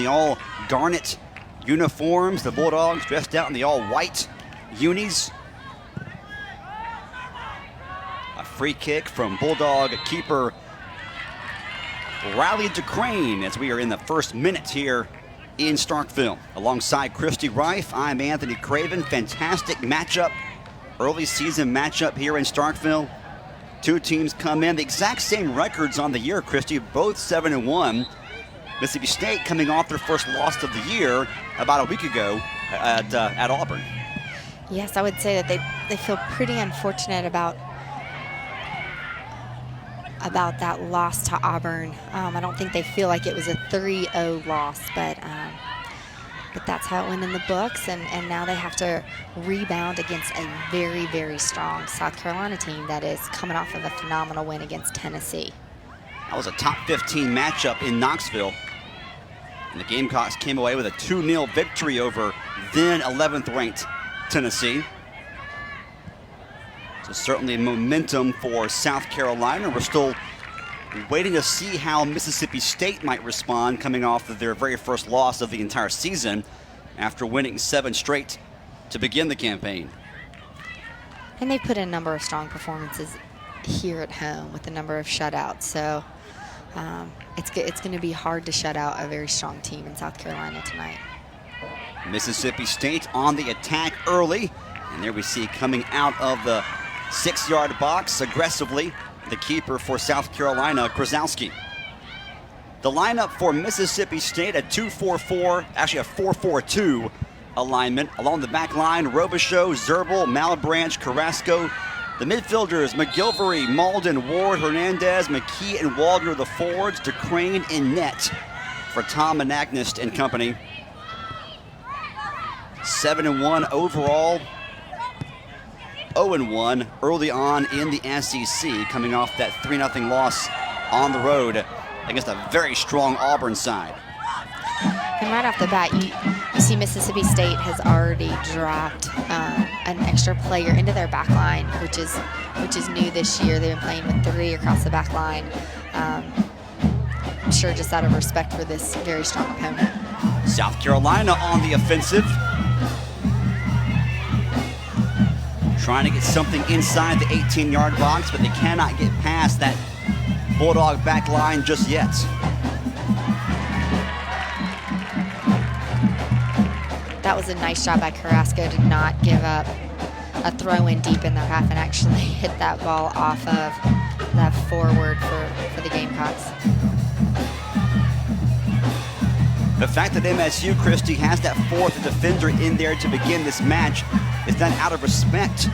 The all garnet uniforms, the Bulldogs dressed out in the all white unis. A free kick from Bulldog keeper Riley DeCrane as we are in the first minute here in Starkville. Alongside Christy Reif, I'm Anthony Craven. Fantastic matchup, early season matchup here in Starkville. Two teams come in, the exact same records on the year, Christy, both 7-1. Mississippi State coming off their first loss of the year about a week ago at Auburn. Yes, I would say that they feel pretty unfortunate about that loss to Auburn. I don't think they feel like it was a 3-0 loss, but that's how it went in the books, and now they have to rebound against a very, very strong South Carolina team that is coming off of a phenomenal win against Tennessee. That was a top 15 matchup in Knoxville, and the Gamecocks came away with a 2-0 victory over then 11th ranked Tennessee. So certainly momentum for South Carolina. We're still waiting to see how Mississippi State might respond coming off of their very first loss of the entire season after winning 7 straight to begin the campaign. And they put in a number of strong performances here at home with a number of shutouts. So it's going to be hard to shut out a very strong team in South Carolina tonight. Mississippi State on the attack early. And there we see coming out of the 6-yard box aggressively the keeper for South Carolina, Krasowski. The lineup for Mississippi State, a 2-4-4, actually a 4-4-2 alignment. Along the back line, Robichaux, Zerbel, Malebranche, Carrasco. The midfielders, McGilvery, Malden, Ward, Hernandez, McKee, and Waldner, the forwards. DeCrane in net for Tom Anagnist and company. 7-1 overall. 0-1 early on in the SEC, coming off that 3-0 loss on the road against a very strong Auburn side. And right off the bat, you see Mississippi State has already dropped an extra player into their back line, which is new this year. They've been playing with 3 across the back line. I'm sure just out of respect for this very strong opponent. South Carolina on the offensive, trying to get something inside the 18-yard box, but they cannot get past that Bulldog back line just yet. That was a nice job by Carrasco to not give up a throw in deep in their half and actually hit that ball off of that forward for the Gamecocks. The fact that MSU, Christy, has that 4th defender in there to begin this match is done out of respect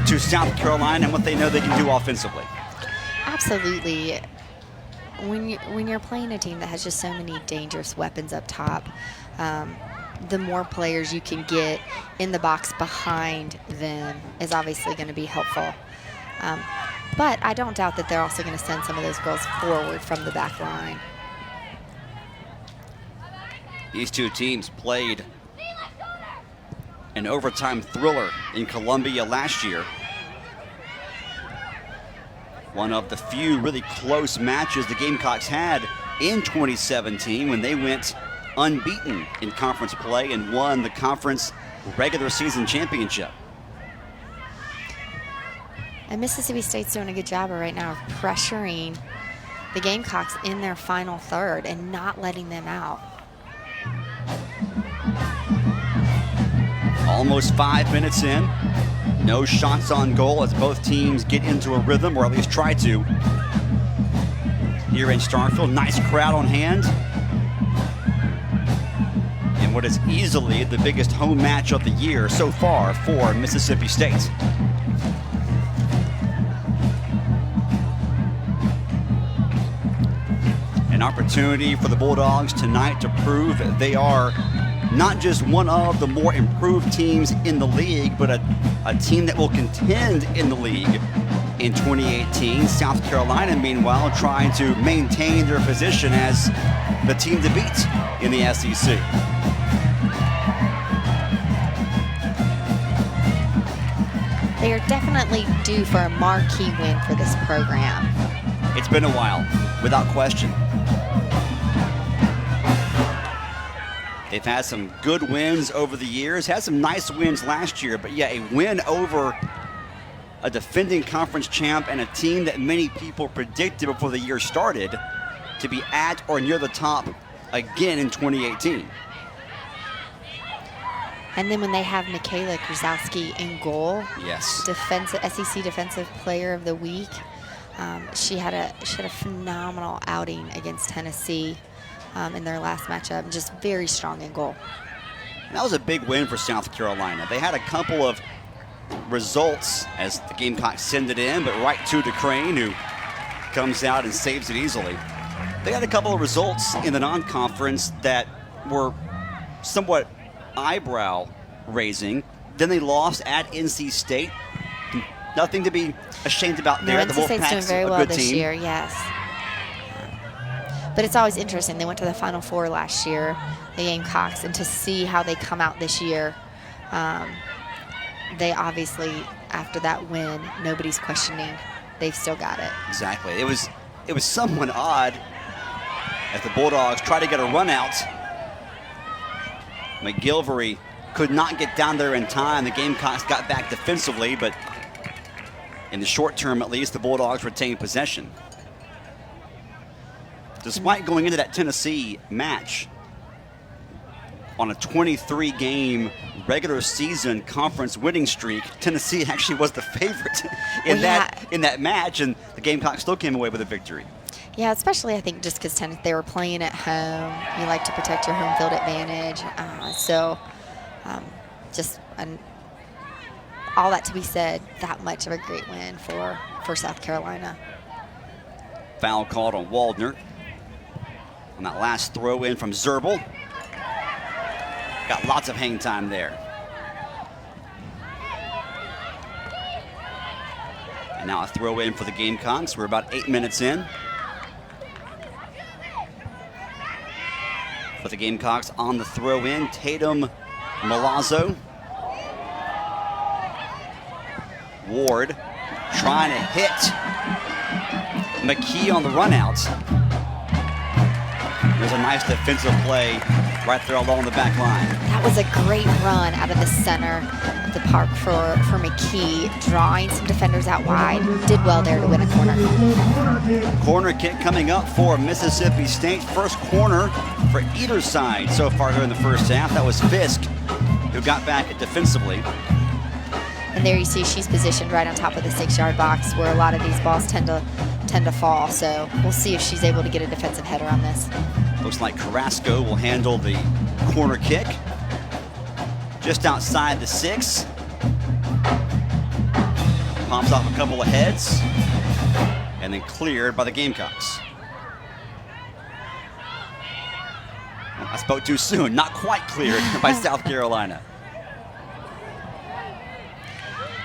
to South Carolina and what they know they can do offensively. Absolutely. When you're playing a team that has just so many dangerous weapons up top, the more players you can get in the box behind them is obviously going to be helpful. But I don't doubt that they're also going to send some of those girls forward from the back line. These two teams played an overtime thriller in Columbia last year. One of the few really close matches the Gamecocks had in 2017 when they went unbeaten in conference play and won the conference regular season championship. And Mississippi State's doing a good job right now of pressuring the Gamecocks in their final third and not letting them out. Almost 5 minutes in. No shots on goal as both teams get into a rhythm, or at least try to. Here in Starkville, nice crowd on hand. And what is easily the biggest home match of the year so far for Mississippi State. An opportunity for the Bulldogs tonight to prove that they are not just one of the more improved teams in the league, but a team that will contend in the league in 2018. South Carolina, meanwhile, trying to maintain their position as the team to beat in the SEC. They are definitely due for a marquee win for this program. It's been a while, without question. They've had some good wins over the years, had some nice wins last year, but yeah, a win over a defending conference champ and a team that many people predicted before the year started to be at or near the top again in 2018. And then when they have Michaela Krasowski in goal, Yes. SEC Defensive Player of the Week, she had a phenomenal outing against Tennessee in their last matchup. Just very strong in goal. That was a big win for South Carolina. They had a couple of results as the Gamecocks send it in, but right to DeCrane, who comes out and saves it easily. They had a couple of results in the non-conference that were somewhat eyebrow-raising. Then they lost at NC State. Nothing to be ashamed about there. NC State's doing Wolfpack's very a well good this team. year, yes. But it's always interesting. They went to the Final Four last year, the Gamecocks, and to see how they come out this year, they obviously, after that win, nobody's questioning. They've still got it. Exactly. It was somewhat odd as the Bulldogs try to get a run out. McGilvery could not get down there in time. The Gamecocks got back defensively, but in the short term at least, the Bulldogs retained possession. Despite going into that Tennessee match on a 23-game regular season conference winning streak, Tennessee actually was the favorite in that match, and the Gamecocks still came away with a victory. Yeah, especially I think just because they were playing at home. You like to protect your home field advantage. All that to be said, that much of a great win for South Carolina. Foul called on Waldner on that last throw in from Zerbel. Got lots of hang time there. And now a throw in for the Gamecocks. We're about 8 minutes in. For the Gamecocks on the throw in, Tatum Milazzo. Ward trying to hit McKee on the run out. There's a nice defensive play right there along the back line. That was a great run out of the center of the park for McKee, drawing some defenders out wide. Did well there to win a corner. Corner kick coming up for Mississippi State. First corner for either side so far here in the first half. That was Fisk who got back defensively. And there you see she's positioned right on top of the 6-yard box where a lot of these balls tend to fall. So we'll see if she's able to get a defensive header on this. Looks like Carrasco will handle the corner kick. Just outside the 6. Pops off a couple of heads. And then cleared by the Gamecocks. Well, I spoke too soon. Not quite cleared by South Carolina.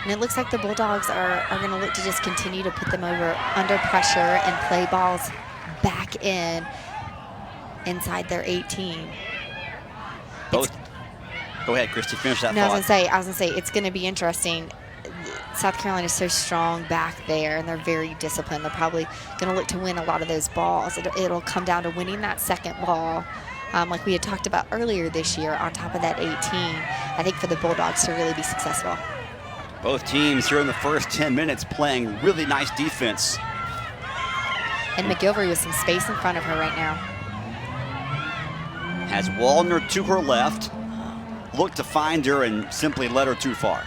And it looks like the Bulldogs are going to look to just continue to put them under pressure and play balls back inside their 18. Go ahead, Christy, finish that thought. I was going to say, it's going to be interesting. South Carolina is so strong back there, and they're very disciplined. They're probably going to look to win a lot of those balls. It'll come down to winning that second ball, like we had talked about earlier this year, on top of that 18, I think, for the Bulldogs to really be successful. Both teams here in the first 10 minutes playing really nice defense. And McGilvery with some space in front of her right now. Has Waldner to her left. Looked to find her and simply led her too far.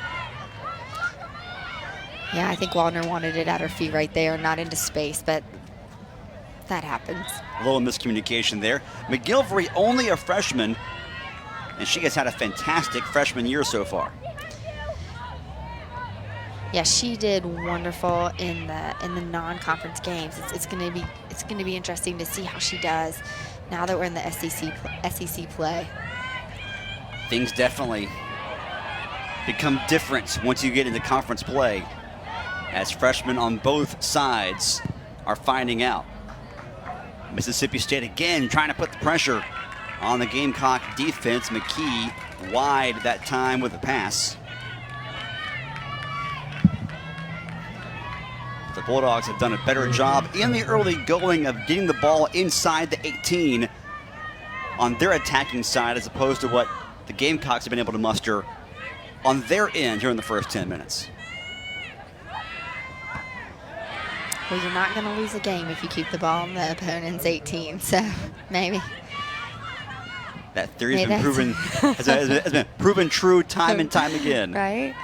Yeah, I think Waldner wanted it at her feet right there, not into space, but that happens. A little miscommunication there. McGilvery, only a freshman, and she has had a fantastic freshman year so far. Yeah, she did wonderful in the non-conference games. It's going to be interesting to see how she does now that we're in the SEC play. Things definitely become different once you get into conference play, as freshmen on both sides are finding out. Mississippi State again trying to put the pressure on the Gamecock defense. McKee wide that time with a pass. The Bulldogs have done a better job in the early going of getting the ball inside the 18 on their attacking side as opposed to what the Gamecocks have been able to muster on their end here in the first 10 minutes. Well, you're not going to lose a game if you keep the ball on the opponent's 18, so maybe. That theory has been proven true time and time again. Right?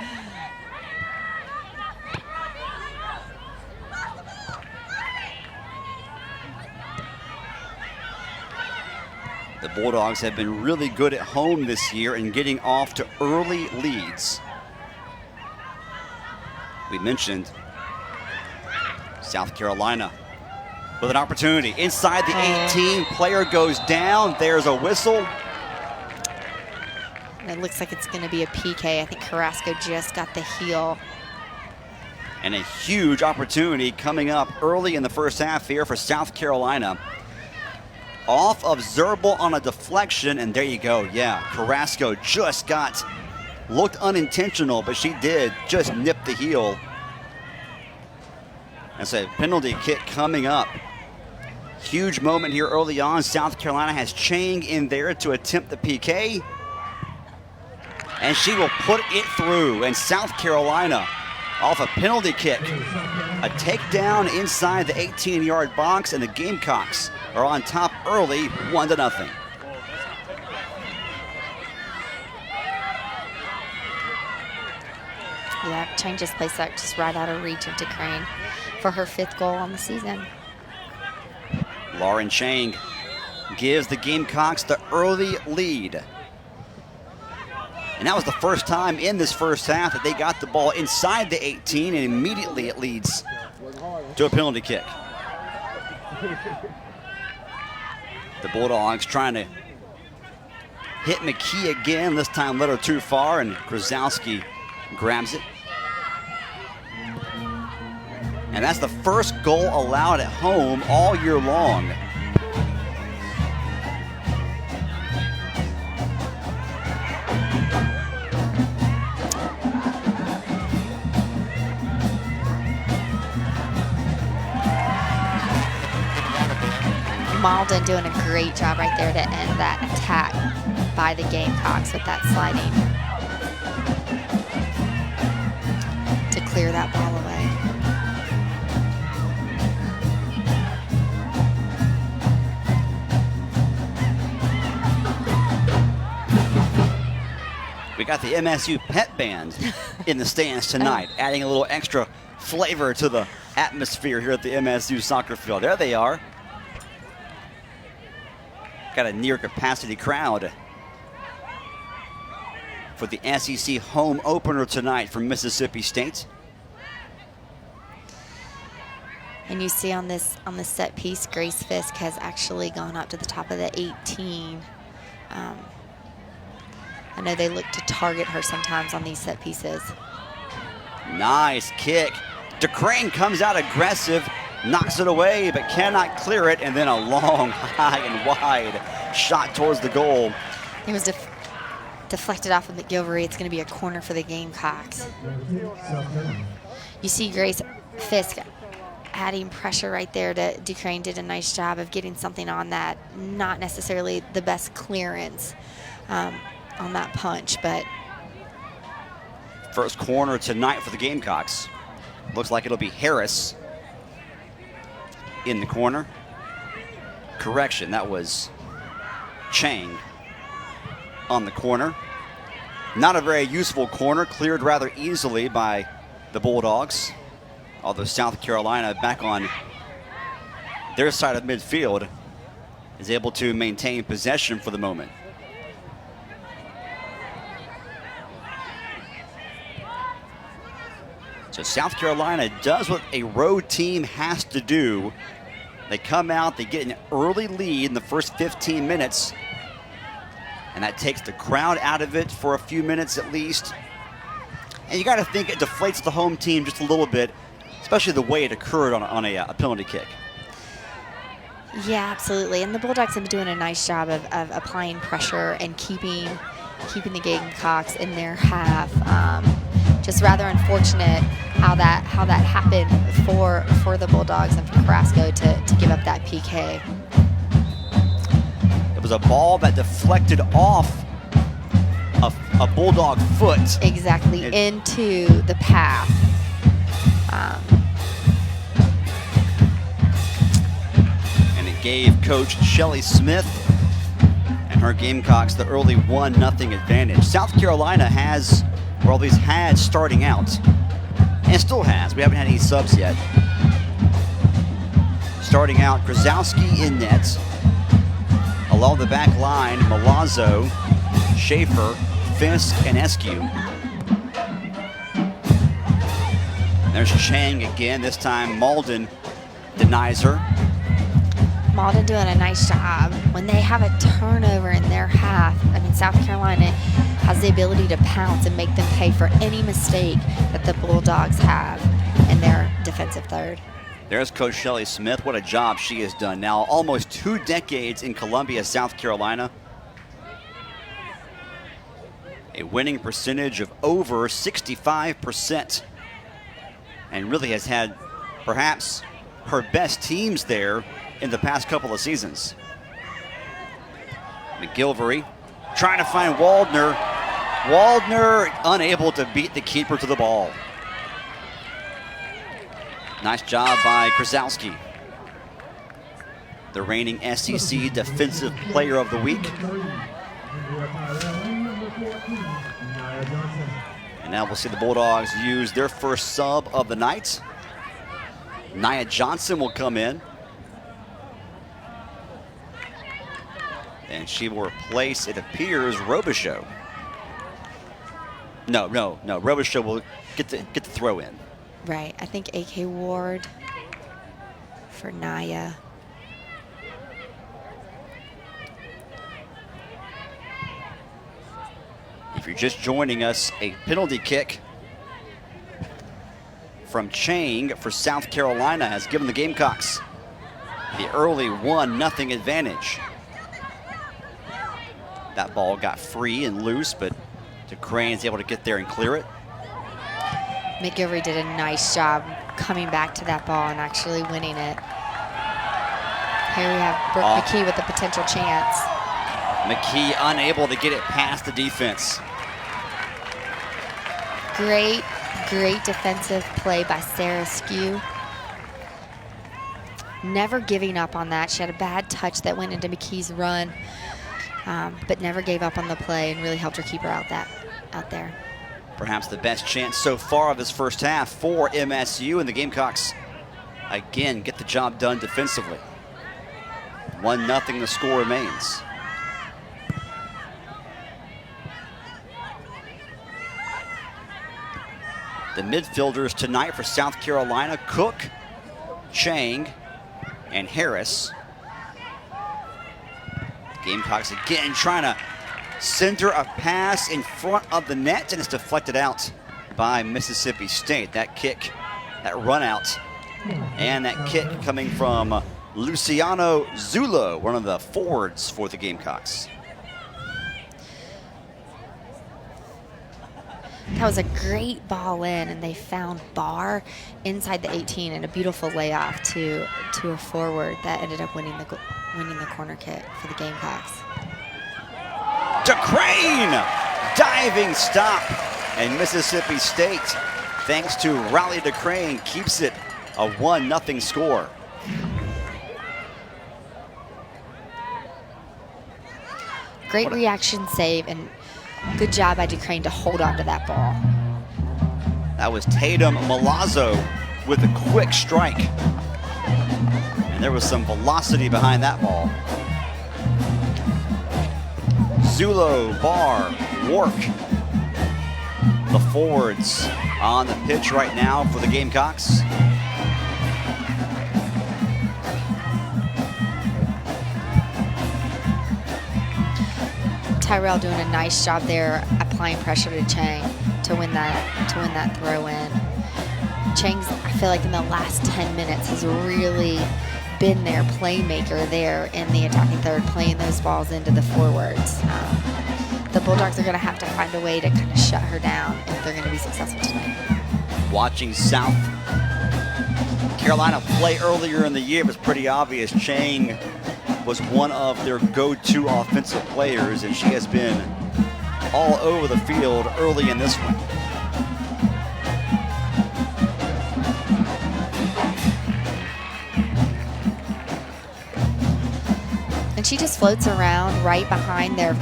The Bulldogs have been really good at home this year in getting off to early leads. We mentioned South Carolina with an opportunity inside the 18. Player goes down. There's a whistle. And it looks like it's going to be a PK. I think Carrasco just got the heel. And a huge opportunity coming up early in the first half here for South Carolina. Off of Zerbal on a deflection, and there you go. Yeah, Carrasco just looked unintentional, but she did just nip the heel. That's a penalty kick coming up. Huge moment here early on. South Carolina has Chang in there to attempt the PK. And she will put it through. And South Carolina off a penalty kick. A takedown inside the 18-yard box, and the Gamecocks are on top early, 1-0. Yeah, Chang just placed that just right out of reach of DeCrane for her 5th goal on the season. Lauren Chang gives the Gamecocks the early lead. And that was the first time in this first half that they got the ball inside the 18, and immediately it leads to a penalty kick. The Bulldogs trying to hit McKee again, this time a little too far, and Krasowski grabs it. And that's the first goal allowed at home all year long. Malden doing a great job right there to end that attack by the Gamecocks with that sliding to clear that ball away. We got the MSU Pet Band in the stands tonight, adding a little extra flavor to the atmosphere here at the MSU soccer field. There they are. Got a near capacity crowd for the SEC home opener tonight from Mississippi State. And you see on this set piece, Grace Fisk has actually gone up to the top of the 18. I know they look to target her sometimes on these set pieces. Nice kick. DeCrane comes out aggressive, knocks it away, but cannot clear it, and then a long, high and wide shot towards the goal. It was deflected off of McGilvery. It's going to be a corner for the Gamecocks. You see Grace Fisk adding pressure right there to DeCrane. Did a nice job of getting something on that. Not necessarily the best clearance on that punch, but first corner tonight for the Gamecocks. Looks like it'll be Harris in the corner. Correction, that was Chang on the corner. Not a very useful corner, cleared rather easily by the Bulldogs. Although South Carolina back on their side of midfield is able to maintain possession for the moment. So South Carolina does what a road team has to do. They come out, they get an early lead in the first 15 minutes, and that takes the crowd out of it for a few minutes at least. And you got to think it deflates the home team just a little bit, especially the way it occurred on a penalty kick. Yeah, absolutely. And the Bulldogs have been doing a nice job of applying pressure and keeping the Gamecocks in their half. Just rather unfortunate how that happened for the Bulldogs and for Carrasco to give up that PK. The It was a ball that deflected off a Bulldog foot. Exactly, into the path. And it gave Coach Shelly Smith and her Gamecocks the early 1-0 advantage. South Carolina has, or at least had starting out, and still has, we haven't had any subs yet. Starting out, Grozowski in net. Along the back line, Milazzo, Schaefer, Fisk, and Eskew. There's Chang again. This time Malden denies her. Malden doing a nice job. When they have a turnover in their half, I mean, South Carolina has the ability to pounce and make them pay for any mistake that the Bulldogs have in their defensive third. There's Coach Shelly Smith. What a job she has done now. Almost 2 decades in Columbia, South Carolina. A winning percentage of over 65%. And really has had perhaps her best teams there in the past couple of seasons. McGilvery trying to find Waldner. Waldner unable to beat the keeper to the ball. Nice job by Grozowski, the reigning SEC Defensive Player of the Week. And now we'll see the Bulldogs use their first sub of the night. Nia Johnson will come in. And she will replace, it appears, Robichaux. No. Robichaux will get the throw in. Right, I think A.K. Ward for Nia. If you're just joining us, a penalty kick from Chang for South Carolina has given the Gamecocks the early 1-0 advantage. That ball got free and loose, but DeCrane's able to get there and clear it. McGilvery did a nice job coming back to that ball and actually winning it. Here we have Brooke McKee with a potential chance. McKee unable to get it past the defense. Great defensive play by Sarah Skew. Never giving up on that. She had a bad touch that went into McKee's run, but never gave up on the play and really helped her keep her out there. Perhaps the best chance so far of this first half for MSU, and the Gamecocks again get the job done defensively. 1-0 the score remains. The midfielders tonight for South Carolina: Cook, Chang, and Harris. Gamecocks again trying to center a pass in front of the net, and it's deflected out by Mississippi State. That kick, that run out, and that kick coming from Luciano Zulo, one of the forwards for the Gamecocks. That was a great ball in, and they found Barr inside the 18 and a beautiful layoff to a forward that ended up winning the corner kick for the Gamecocks. DeCrane, diving stop, and Mississippi State, thanks to Riley DeCrane, keeps it a 1-0 score. Great reaction save, and good job by DeCrane to hold on to that ball. That was Tatum Milazzo with a quick strike. And there was some velocity behind that ball. Zulo, Barr, Wark, the forwards on the pitch right now for the Gamecocks. Tyrell doing a nice job there, applying pressure to Chang to win that throw in. Chang's, I feel like in the last 10 minutes, has really been their playmaker there in the attacking third, playing those balls into the forwards. The Bulldogs are going to have to find a way to kind of shut her down if they're going to be successful tonight. Watching South Carolina play earlier in the year, it was pretty obvious Chang was one of their go-to offensive players, and she has been all over the field early in this one. And she just floats around right behind their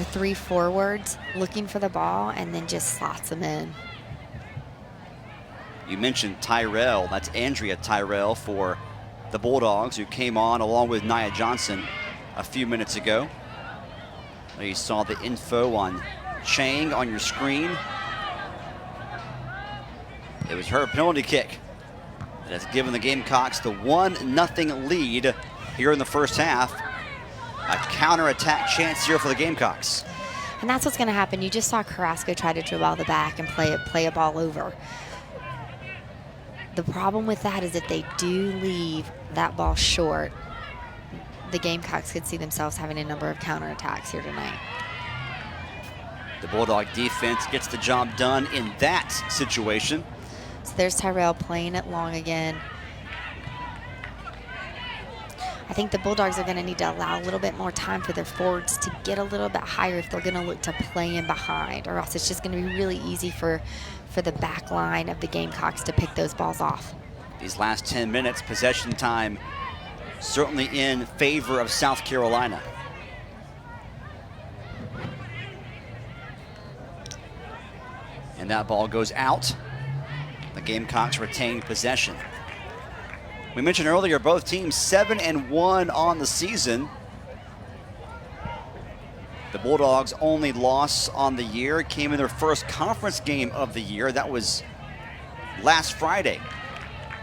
three forwards, looking for the ball, and then just slots them in. You mentioned Tyrell. That's Andrea Tyrell for the Bulldogs, who came on along with Nia Johnson a few minutes ago. You saw the info on Chang on your screen. It was her penalty kick that has given the Gamecocks the 1-0 lead here in the first half. A counterattack chance here for the Gamecocks. And that's what's going to happen. You just saw Carrasco try to dribble out the back and play a ball over. The problem with that is if they do leave that ball short, the Gamecocks could see themselves having a number of counterattacks here tonight. The Bulldog defense gets the job done in that situation. So there's Tyrell playing it long again. I think the Bulldogs are going to need to allow a little bit more time for their forwards to get a little bit higher if they're going to look to play in behind, or else it's just going to be really easy for the back line of the Gamecocks to pick those balls off. These last 10 minutes, possession time certainly in favor of South Carolina. And that ball goes out. The Gamecocks retain possession. We mentioned earlier, both teams 7-1 on the season. The Bulldogs' only loss on the year came in their first conference game of the year. That was last Friday,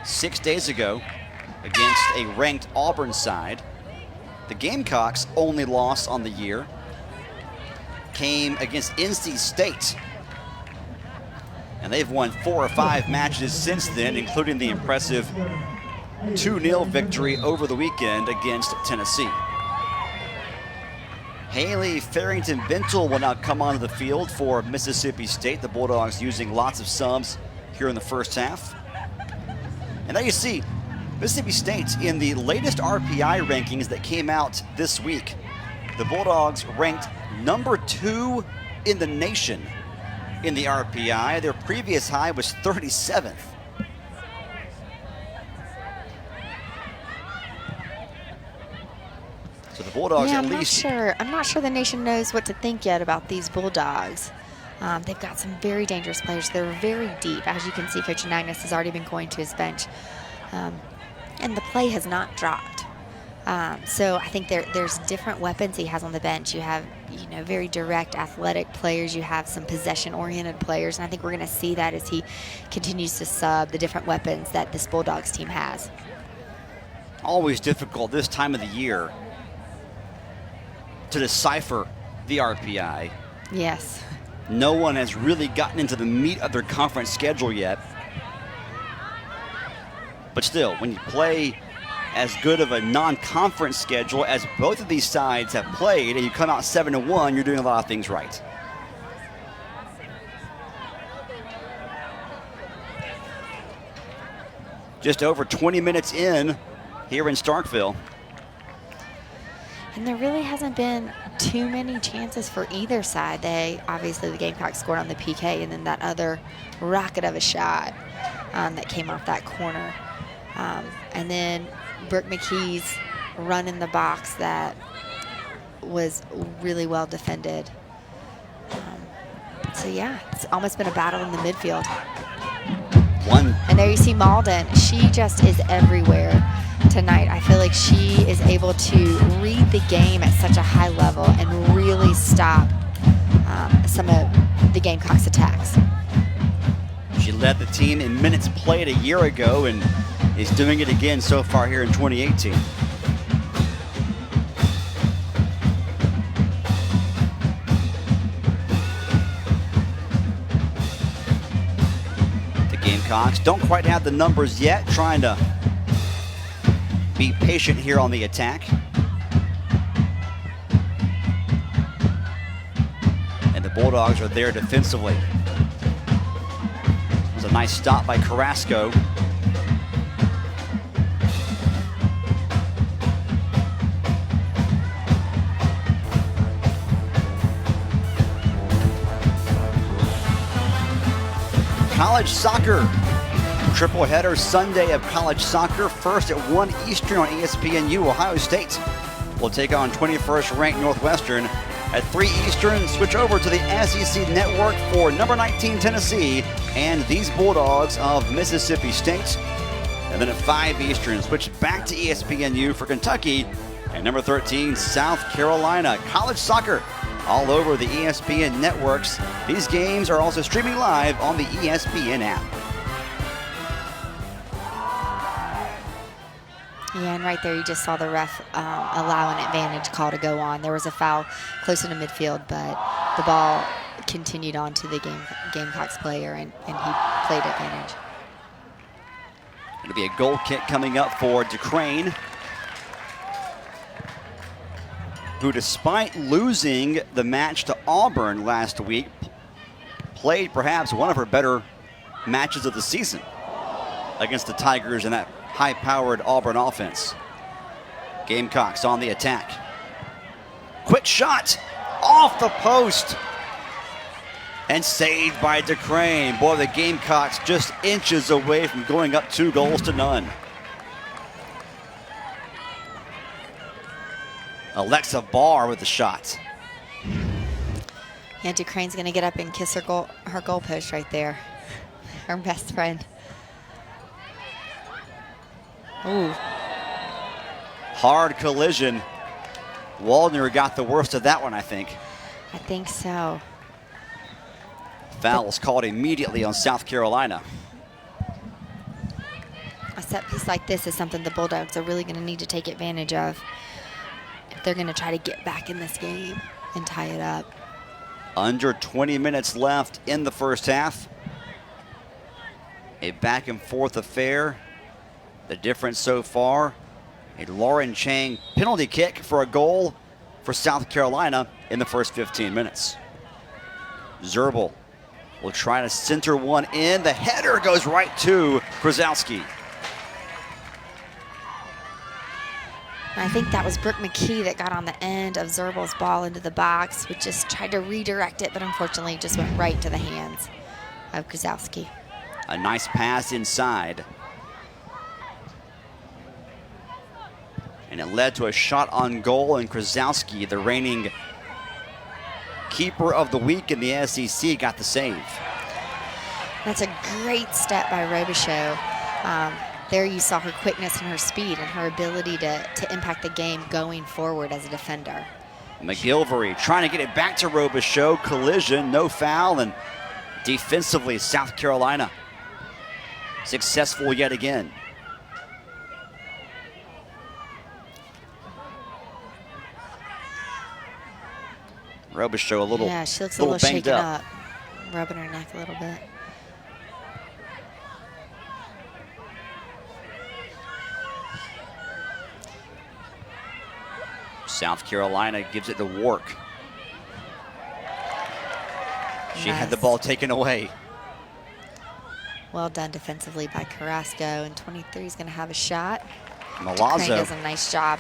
6 days ago, against a ranked Auburn side. The Gamecocks' only loss on the year came against NC State. And they've won 4 or 5 matches since then, including the impressive 2-0 victory over the weekend against Tennessee. Haley Farrington-Bentel will now come onto the field for Mississippi State. The Bulldogs using lots of subs here in the first half. And there you see Mississippi State in the latest RPI rankings that came out this week. The Bulldogs ranked number 2 in the nation in the RPI. Their previous high was 37th. So the Bulldogs yeah, at least... I'm not sure the nation knows what to think yet about these Bulldogs. They've got some very dangerous players. They're very deep. As you can see, Coach Anagnos has already been going to his bench. And the play has not dropped. So I think there's different weapons he has on the bench. You have, very direct athletic players. You have some possession-oriented players. And I think we're going to see that as he continues to sub the different weapons that this Bulldogs team has. Always difficult this time of the year to decipher the RPI. Yes. No one has really gotten into the meat of their conference schedule yet. But still, when you play as good of a non-conference schedule as both of these sides have played, and you come out 7-1, you're doing a lot of things right. Just over 20 minutes in here in Starkville. And there really hasn't been too many chances for either side. Obviously the Gamecocks scored on the PK, and then that other rocket of a shot that came off that corner. And then Brooke McKee's run in the box that was really well defended. So yeah, it's almost been a battle in the midfield. And there you see Malden. She just is everywhere tonight. I feel like she is able to read the game at such a high level and really stop some of the Gamecocks' attacks. She led the team in minutes played a year ago and is doing it again so far here in 2018. The Gamecocks don't quite have the numbers yet, trying to be patient here on the attack. And the Bulldogs are there defensively. It was a nice stop by Carrasco. college soccer. Triple header Sunday of college soccer. First at 1 Eastern on ESPNU. Ohio State will take on 21st ranked Northwestern. At 3 Eastern, switch over to the SEC network for number 19 Tennessee and these Bulldogs of Mississippi State. And then at 5 Eastern, switch back to ESPNU for Kentucky and number 13 South Carolina. College soccer all over the ESPN networks. These games are also streaming live on the ESPN app. Yeah, and right there you just saw the ref allow an advantage call to go on. There was a foul close into midfield, but the ball continued on to the Gamecocks player, and he played advantage. It'll be a goal kick coming up for DeCrane, who, despite losing the match to Auburn last week, played perhaps one of her better matches of the season against the Tigers in that high-powered Auburn offense. Gamecocks on the attack. Quick shot off the post and saved by DeCrane. Boy, the Gamecocks just inches away from going up 2-0. Alexa Barr with the shot. Yeah, DeCrane's going to get up and kiss her goal post right there. Her best friend. Ooh. Hard collision. Waldner got the worst of that one, I think. I think so. Foul was called immediately on South Carolina. A set piece like this is something the Bulldogs are really going to need to take advantage of if they're going to try to get back in this game and tie it up. Under 20 minutes left in the first half. A back and forth affair. The difference so far, a Lauren Chang penalty kick for a goal for South Carolina in the first 15 minutes. Zerbal will try to center one in. The header goes right to Krasowski. I think that was Brooke McKee that got on the end of Zerbal's ball into the box, which just tried to redirect it, but unfortunately just went right into the hands of Krasowski. A nice pass inside. And it led to a shot on goal, and Krasowski, the reigning keeper of the week in the SEC, got the save. That's a great step by Robichaux. There you saw her quickness and her speed and her ability to impact the game going forward as a defender. McGilvery trying to get it back to Robichaux. Collision, no foul, and defensively, South Carolina successful yet again. Robichaux a little, yeah, she looks a little banged shaken up, rubbing her neck a little bit. South Carolina gives it to Wark. She had the ball taken away. Well done defensively by Carrasco, and 23 is going to have a shot. Milazzo does a nice job.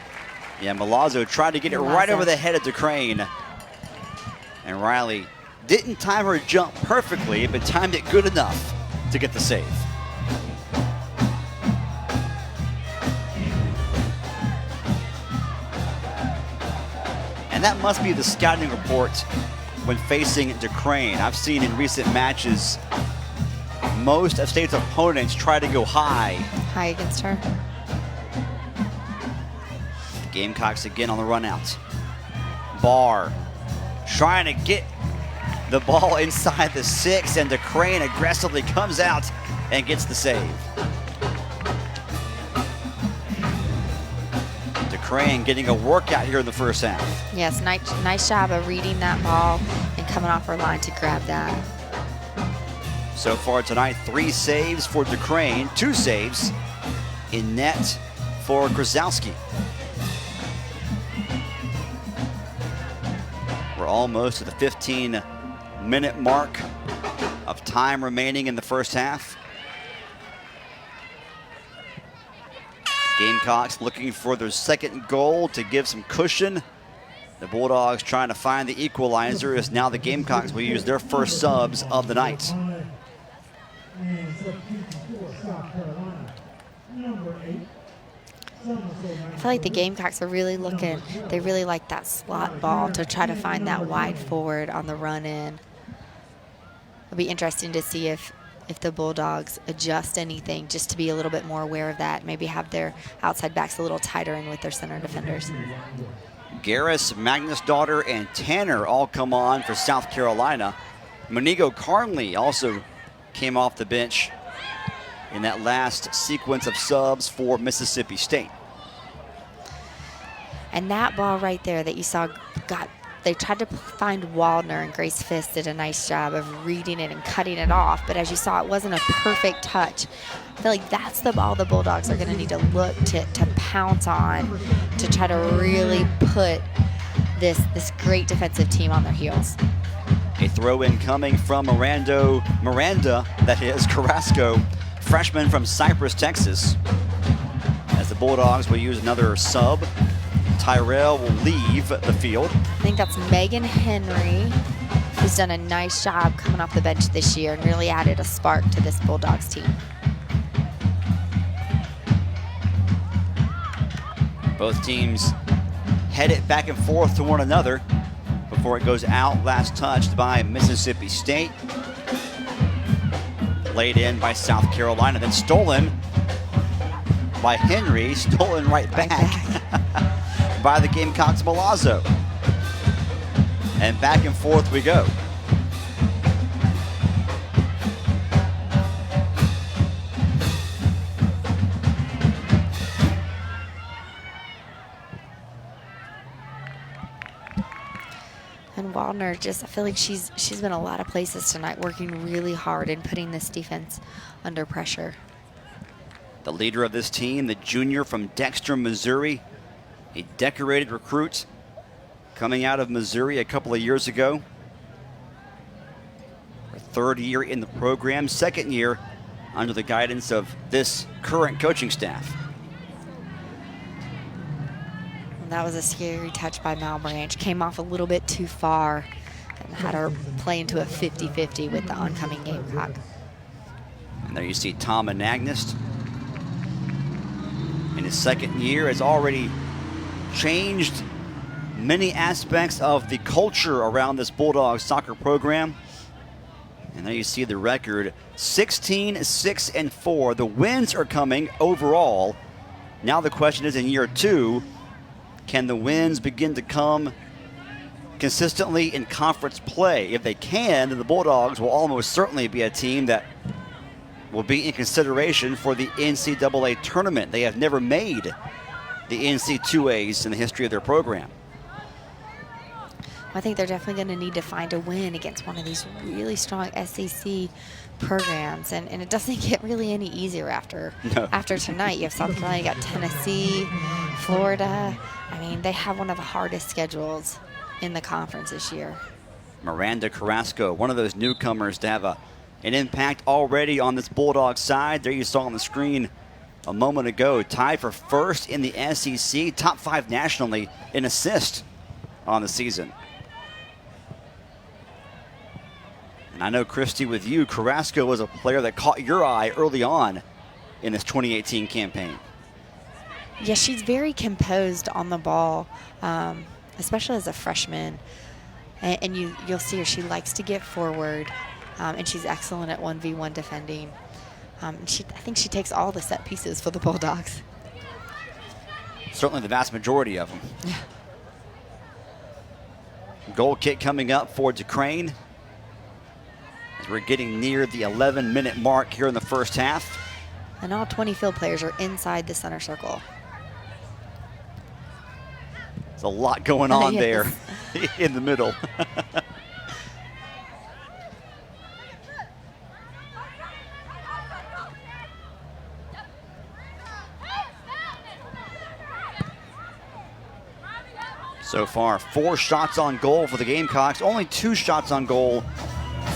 Yeah, Milazzo tried to get it right over the head of DeCrane. And Riley didn't time her jump perfectly, but timed it good enough to get the save. And that must be the scouting report when facing DeCrane. I've seen in recent matches, most of State's opponents try to go high. High against her. Gamecocks again on the run out. Barr trying to get the ball inside the 6, and DeCrane aggressively comes out and gets the save. DeCrane getting a workout here in the first half. Yes, nice job of reading that ball and coming off her line to grab that. So far tonight, 3 saves for DeCrane, 2 saves in net for Krasowski. We're almost at the 15-minute mark of time remaining in the first half. Gamecocks looking for their second goal to give some cushion. The Bulldogs trying to find the equalizer, as now the Gamecocks will use their first subs of the night. I feel like the Gamecocks are really looking, they really like that slot ball to try to find that wide forward on the run in. It'll be interesting to see if the Bulldogs adjust anything just to be a little bit more aware of that, maybe have their outside backs a little tighter in with their center defenders. Garris, Magnusdottir, and Tanner all come on for South Carolina. Monigo Carnley also came off the bench in that last sequence of subs for Mississippi State. And that ball right there that you saw they tried to find Waldner, and Grace Fisk did a nice job of reading it and cutting it off. But as you saw, it wasn't a perfect touch. I feel like that's the ball the Bulldogs are going to need to look to pounce on to try to really put this great defensive team on their heels. A throw-in coming from Miranda, that is, Carrasco, freshman from Cypress, Texas. As the Bulldogs will use another sub. Tyrell will leave the field. I think that's Megan Henry, who's done a nice job coming off the bench this year and really added a spark to this Bulldogs team. Both teams head it back and forth to one another before it goes out. Last touched by Mississippi State. Laid in by South Carolina, then stolen by Henry, stolen right back. By the Gamecocks Milazzo. And back and forth we go. And Waldner, I feel like she's been a lot of places tonight, working really hard and putting this defense under pressure. The leader of this team, the junior from Dexter, Missouri, a decorated recruit coming out of Missouri a couple of years ago. Her third year in the program, second year under the guidance of this current coaching staff. And that was a scary touch by Malbranch. Came off a little bit too far and had her play into a 50-50 with the oncoming Gamecock. And there you see Tom Anagnist. In his second year has already changed many aspects of the culture around this Bulldogs soccer program. And there you see the record, 16-6-4. The wins are coming overall. Now the question is, in year two, can the wins begin to come consistently in conference play? If they can, then the Bulldogs will almost certainly be a team that will be in consideration for the NCAA tournament. They have never made the NC2As in the history of their program. I think they're definitely going to need to find a win against one of these really strong SEC programs, and it doesn't get really any easier after tonight. You have South Carolina, you got Tennessee, Florida. I mean, they have one of the hardest schedules in the conference this year. Miranda Carrasco, one of those newcomers to have an impact already on this Bulldog side. There you saw on the screen a moment ago, tied for first in the SEC, top 5 nationally in assist on the season. And I know, Christy, with you, Carrasco was a player that caught your eye early on in this 2018 campaign. Yeah, she's very composed on the ball, especially as a freshman. And you'll see her, she likes to get forward, and she's excellent at 1v1 defending. I think she takes all the set pieces for the Bulldogs. Certainly the vast majority of them. Yeah. Goal kick coming up for DeCrane. As we're getting near the 11-minute mark here in the first half. And all 20 field players are inside the center circle. There's a lot going on there in the middle. So far, 4 shots on goal for the Gamecocks. Only 2 shots on goal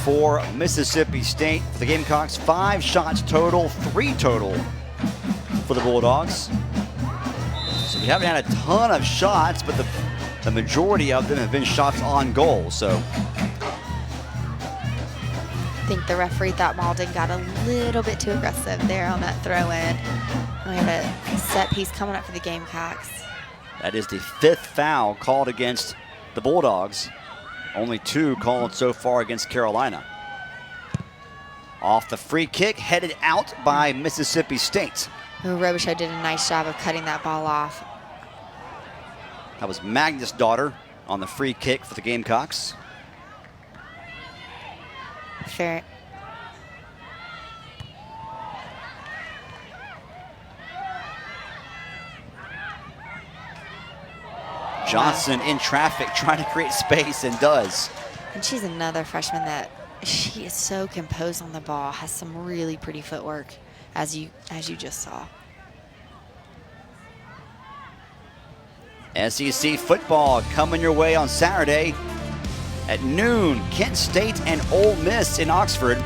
for Mississippi State. For the Gamecocks, 5 shots total, 3 total for the Bulldogs. So we haven't had a ton of shots, but the majority of them have been shots on goal. So I think the referee thought Malden got a little bit too aggressive there on that throw-in. We have a set piece coming up for the Gamecocks. That is the 5th foul called against the Bulldogs. Only 2 called so far against Carolina. Off the free kick, headed out by Mississippi State. Robichaux did a nice job of cutting that ball off. That was Magnus' daughter on the free kick for the Gamecocks. Fair. Johnson in traffic trying to create space and does. And she's another freshman that she is so composed on the ball, has some really pretty footwork, as you just saw. SEC football coming your way on Saturday at noon. Kent State and Ole Miss in Oxford.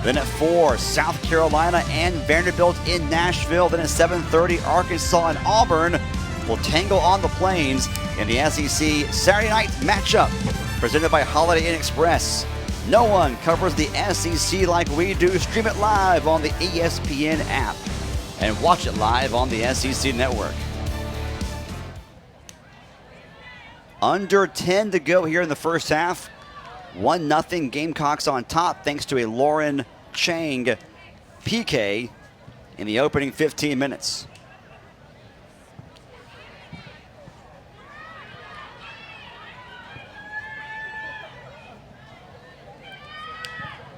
Then at 4, South Carolina and Vanderbilt in Nashville. Then at 7:30, Arkansas and Auburn will tangle on the Plains in the SEC Saturday night matchup presented by Holiday Inn Express. No one covers the SEC like we do. Stream it live on the ESPN app and watch it live on the SEC network. Under 10 to go here in the first half. 1-0 Gamecocks on top thanks to a Lauren Chang PK in the opening 15 minutes.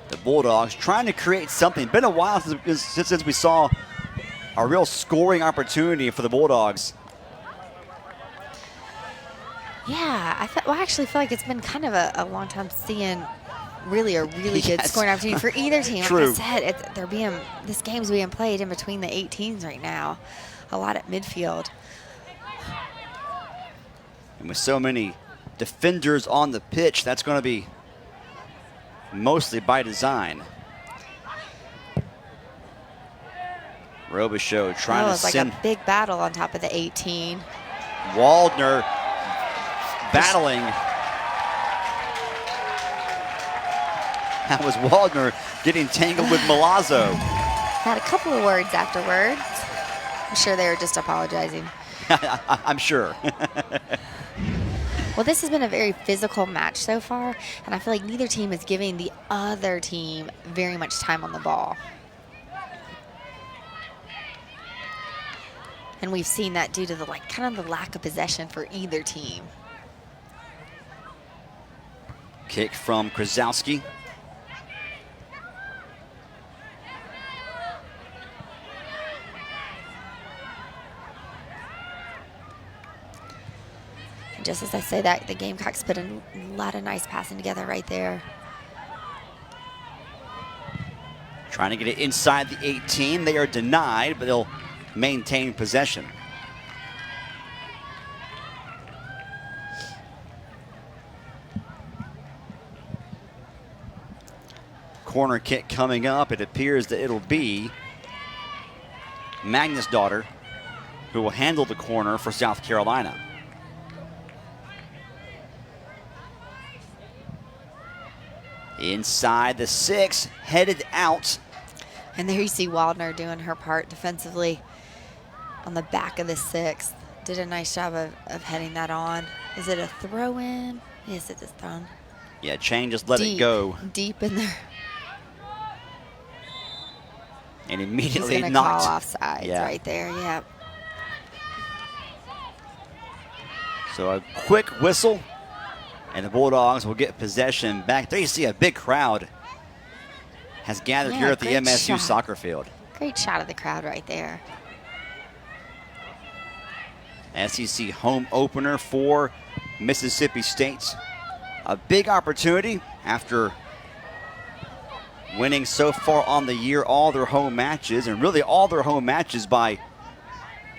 The Bulldogs trying to create something. Been a while since we saw a real scoring opportunity for the Bulldogs. Yeah, I actually feel like it's been kind of a long time seeing really good Yes. scoring opportunity for either team. True. Like I said, this game's being played in between the 18s right now. A lot at midfield. And with so many defenders on the pitch, that's going to be mostly by design. Robichaux trying to It's like send a big battle on top of the 18. Waldner battling. That was Waldner getting tangled with Milazzo. Had a couple of words afterwards. I'm sure they were just apologizing. I'm sure. Well, this has been a very physical match so far, and I feel like neither team is giving the other team very much time on the ball. And we've seen that due to the kind of the lack of possession for either team. Kick from Krasowski. And just as I say that, the Gamecocks put a lot of nice passing together right there. Trying to get it inside the 18. They are denied, but they'll maintain possession. Corner kick coming up. It appears that it'll be Magnus' daughter who will handle the corner for South Carolina. Inside the 6, headed out. And there you see Waldner doing her part defensively on the back of the 6th. Did a nice job of heading that on. Is it a throw-in? Yes, it is thrown. Yeah, Chang just let it go. Deep in there. And He's immediately going to knocked. call offsides right there, yeah. So a quick whistle, and the Bulldogs will get possession back. There you see a big crowd has gathered here at the great MSU shot. soccer field. Great shot of the crowd right there. SEC home opener for Mississippi State. A big opportunity after winning so far on the year all their home matches, and really all their home matches by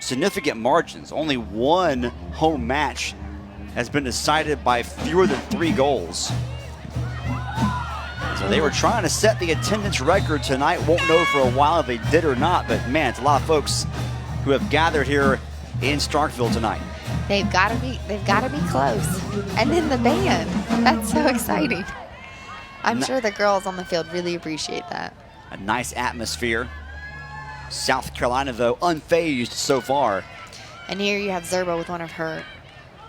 significant margins. Only one home match has been decided by fewer than 3 goals. So they were trying to set the attendance record tonight. Won't know for a while if they did or not, but man, it's a lot of folks who have gathered here in Starkville tonight. They've got to be close. And then the band. That's so exciting. I'm sure the girls on the field really appreciate that. A nice atmosphere. South Carolina, though, unfazed so far. And here you have Zerba with one of her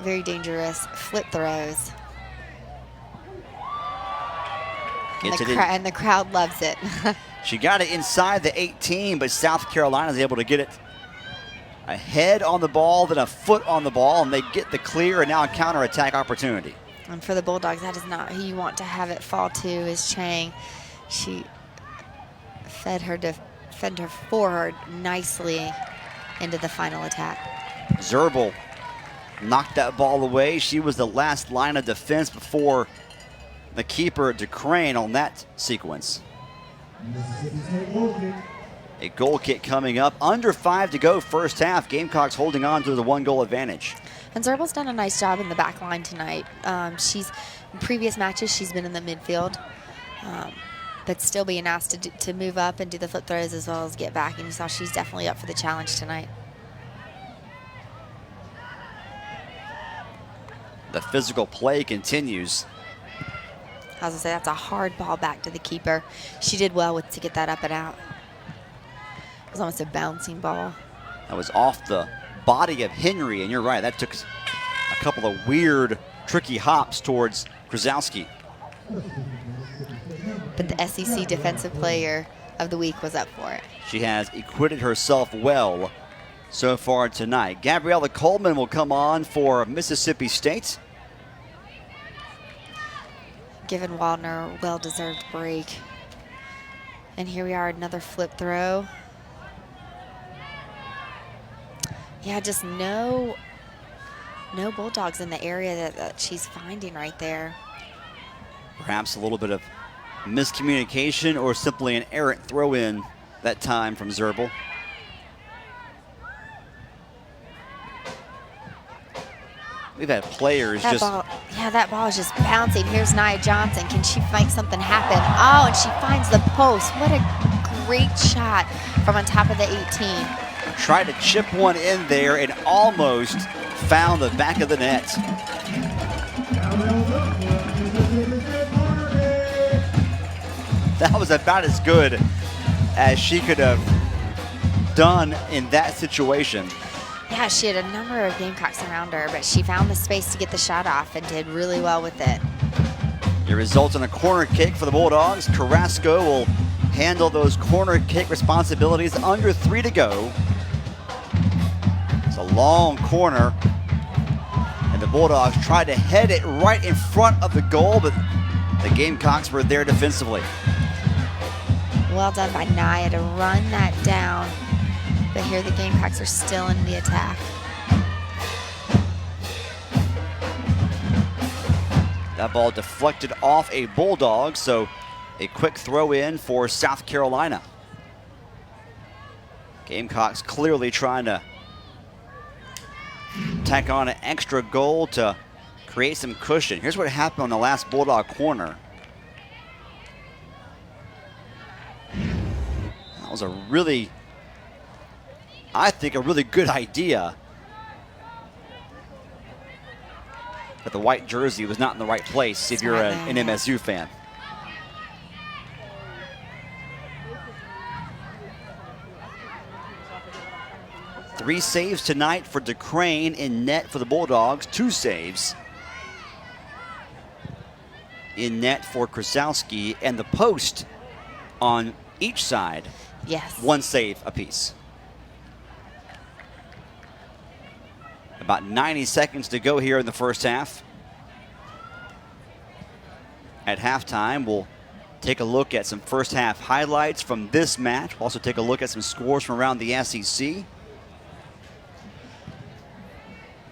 very dangerous flip throws. And the crowd loves it. She got it inside the 18, but South Carolina is able to get it a head on the ball, then a foot on the ball, and they get the clear and now a counterattack opportunity. And for the Bulldogs, that is not who you want to have it fall to, is Chang. She fed her forward nicely into the final attack. Zerbal knocked that ball away. She was the last line of defense before the keeper, DeCrane, on that sequence. A goal kick coming up. Under 5 to go first half. Gamecocks holding on to the 1-goal advantage. And Zerbal's done a nice job in the back line tonight. In previous matches, she's been in the midfield, but still being asked to move up and do the flip throws as well as get back. And you saw she's definitely up for the challenge tonight. The physical play continues. I was going to say, that's a hard ball back to the keeper. She did well to get that up and out. It was almost a bouncing ball. That was off the body of Henry, and you're right, that took a couple of weird, tricky hops towards Krasowski. But the SEC Defensive Player of the Week was up for it. She has acquitted herself well so far tonight. Gabriella Coleman will come on for Mississippi State. Giving Waldner a well-deserved break. And here we are, another flip throw. Yeah, just no Bulldogs in the area that she's finding right there. Perhaps a little bit of miscommunication or simply an errant throw-in that time from Zerbal. We've had players that ball is just bouncing. Here's Nia Johnson. Can she make something happen? Oh, and she finds the post. What a great shot from on top of the 18. Tried to chip one in there and almost found the back of the net. That was about as good as she could have done in that situation. Yeah, she had a number of Gamecocks around her, but she found the space to get the shot off and did really well with it. It results in a corner kick for the Bulldogs. Carrasco will handle those corner kick responsibilities. Under 3 to go. It's a long corner, and the Bulldogs tried to head it right in front of the goal, but the Gamecocks were there defensively. Well done by Nia to run that down, but here the Gamecocks are still in the attack. That ball deflected off a Bulldog, so a quick throw in for South Carolina. Gamecocks clearly trying to tack on an extra goal to create some cushion. Here's what happened on the last Bulldog corner. That was I think a really good idea. But the white jersey was not in the right place if you're an MSU fan. Three saves tonight for DeCrane in net for the Bulldogs. 2 saves in net for Krasowski, and the post on each side. Yes. 1 save apiece. About 90 seconds to go here in the first half. At halftime, we'll take a look at some first half highlights from this match. We'll also take a look at some scores from around the SEC.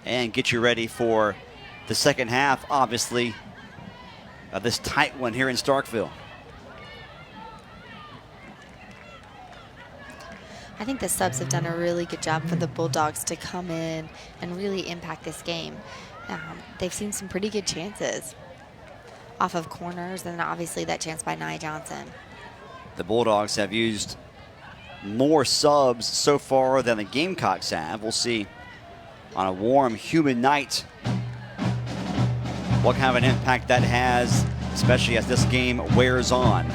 And get you ready for the second half, obviously, of this tight one here in Starkville. I think the subs have done a really good job for the Bulldogs to come in and really impact this game. They've seen some pretty good chances off of corners, and obviously that chance by Nia Johnson. The Bulldogs have used more subs so far than the Gamecocks have. We'll see on a warm, humid night what kind of an impact that has. especially as this game wears on.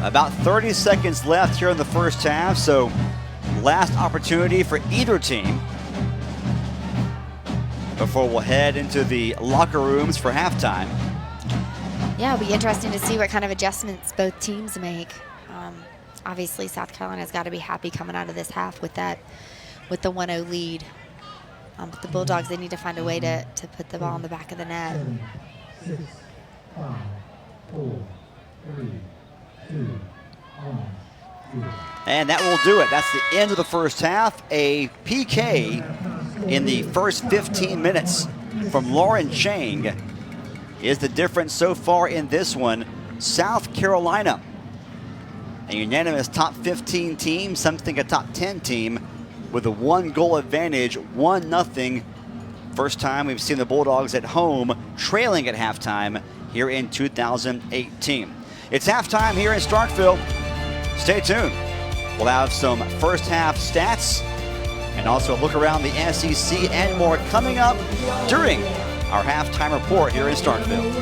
About 30 seconds left here in the first half, so last opportunity for either team before we'll head into the locker rooms for halftime. Yeah, it'll be interesting to see what kind of adjustments both teams make. Obviously, South Carolina's got to be happy coming out of this half with the 1-0 lead. But the Bulldogs, they need to find a way to put the ball in the back of the net. 6, 5, 4, 3, 2, 1, 0. And that will do it. That's the end of the first half. A PK in the first 15 minutes from Lauren Chang is the difference so far in this one. South Carolina, a unanimous top 15 team, some think a top 10 team, with a 1-goal advantage, 1-0. First time we've seen the Bulldogs at home trailing at halftime here in 2018. It's halftime here in Starkville. Stay tuned. We'll have some first half stats and also a look around the SEC and more coming up during our halftime report here in Starkville.